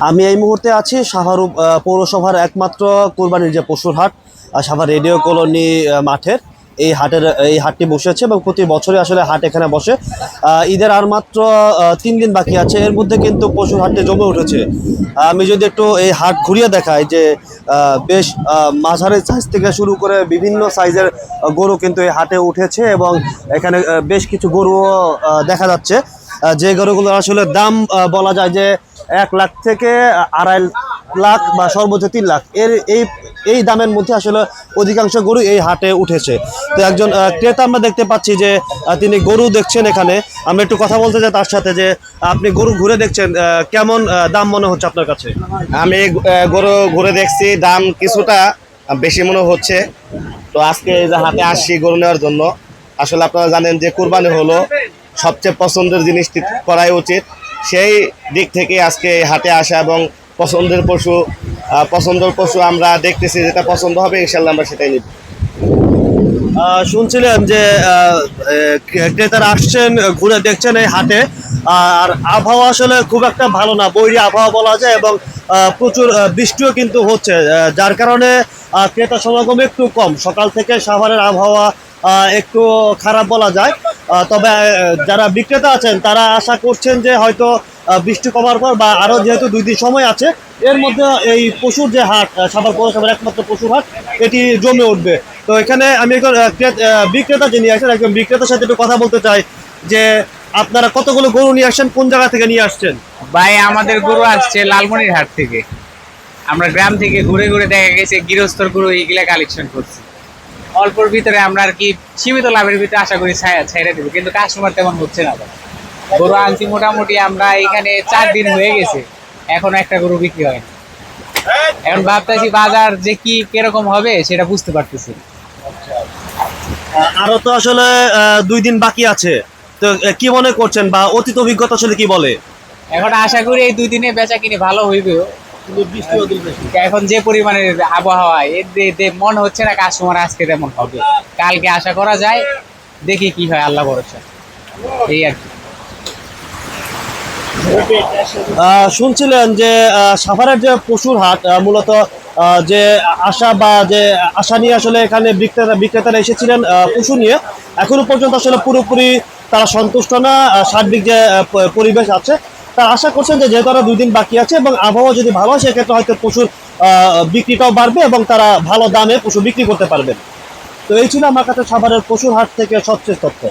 আমি এই মুহূর্তে আছি সাভার পৌরসভার একমাত্র কোরবানির যে পশুর হাট সাভার রেডিও কলোনি মাঠের এই হাটটি বসেছে এবং প্রতি বছরই আসলে হাট এখানে বসে। ঈদের আর মাত্র 3 দিন বাকি আছে, এর মধ্যে কিন্তু পশুর হাটটি জমে উঠেছে। আমি যদি একটু এই হাট ঘুরিয়ে দেখাই যে বেশ মাঝারি সাইজ থেকে শুরু করে বিভিন্ন সাইজের গরু কিন্তু এই হাটে উঠেছে এবং এখানে বেশ কিছু গরুও দেখা যাচ্ছে, যে গরুগুলো আসলে দাম বলা যায় যে 1 লাখ থেকে 2.5 লাখ বা সর্বোচ্চ 3 লাখ এই দামের মধ্যে আসলে অধিকাংশ গরু এই হাটে উঠেছে। তো একজন ক্রেতা আমরা দেখতে পাচ্ছি যে তিনি গরু দেখছেন এখানে। আমরা একটু কথা বলতে চাই তার সাথে যে আপনি গরু ঘুরে দেখছেন, কেমন দাম মনে হচ্ছে আপনার কাছে? আমি গরু ঘুরে দেখছি, দাম কিছুটা বেশি মনে হচ্ছে। তো আজকে এই যে হাটে আসছি গরু নেওয়ার জন্য। আসলে আপনারা জানেন যে কুরবানি হলো সবচেয়ে পছন্দের জিনিসটি করাই উচিত। সেই দিক থেকে আজকে এই হাটে আসা এবং পছন্দের পশু আমরা দেখতেছি, যেটা পছন্দ হবে ইনশাল্লাহ আমরা সেটাই নিব। শুনছিলেন যে ক্রেতারা আসছেন, ঘুরে দেখছেন এই হাটে। আর আবহাওয়া আসলে খুব একটা ভালো না, বৈরী আবহাওয়া বলা যায় এবং প্রচুর বৃষ্টিও কিন্তু হচ্ছে, যার কারণে ক্রেতা সমাগম একটু কম। সকাল থেকে সাভারের আবহাওয়া একটু খারাপ বলা যায়। তবে যারা বিক্রেতা আছেন তারা আশা করছেন যে হয়তো বৃষ্টি কমার পর বা আরও যেহেতু 2 দিন সময় আছে, এর মধ্যে এই পশুর যে হাট, সাভার পৌরসভার একমাত্র পশুর হাট, এটি জমে উঠবে। তো এখানে আমি একজন বিক্রেতা যিনি আছেন, একজন বিক্রেতার সাথে একটু কথা বলতে চাই যে আপনারা কতগুলো গরু নিয়ে আসছেন, কোন জায়গা থেকে নিয়ে আসছেন? ভাই আমাদের গরু আসছে লালমনির হাট থেকে। আমরা গ্রাম থেকে ঘুরে ঘুরে দেখা গেছে গৃহস্থর গরু এইগুলা কালেকশন করছি। অল্পর ভিতরে আমরা আর কি সীমিত লাভের ভিতরে আশা করি ছেড়ে দেবো, কিন্তু কাস্টমার তেমন হচ্ছে না। গরু আনছি মোটামুটি আমরা এখানে 4 দিন হয়ে গেছে, এখনো একটা গরু বিক্রি হয় না। এখন ভাবতেছি বাজার যে কি কিরকম হবে সেটা বুঝতে পারতেছি। আরো তো আসলে 2 দিন বাকি আছে, তো কি মনে করছেন বা অতীত অভিজ্ঞতা আসলে কি বলে? এখন আশা করি এই 2 দিনে বেচা কিনে ভালো হইবে, কিন্তু বৃষ্টি এখন যে পরিমাণের আবহাওয়া এতে মনে হচ্ছে না কাস্টমার আজকে তেমন হবে। কালকে আশা করা যায়, দেখি কি হয়, আল্লাহ ভরসা। এই আর কি। শুনছিলেন যে সাভারের যে পশুর হাট মূলত যে আশা নিয়ে আসলে এখানে বিক্রেতারা এসেছিলেন পশু নিয়ে, এখনো পর্যন্ত আসলে পুরোপুরি তারা সন্তুষ্ট না। সার্বিক যে পরিবেশ আছে, তারা আশা করছেন যে যেহেতু আরো 2 দিন বাকি আছে এবং আবহাওয়া যদি ভালো হয় সেক্ষেত্রে হয়তো পশুর বিক্রিটাও বাড়বে এবং তারা ভালো দামে পশু বিক্রি করতে পারবেন। তো এই ছিল আমার কাছে সাভারের পশুর হাট থেকে সবচেয়ে তথ্য।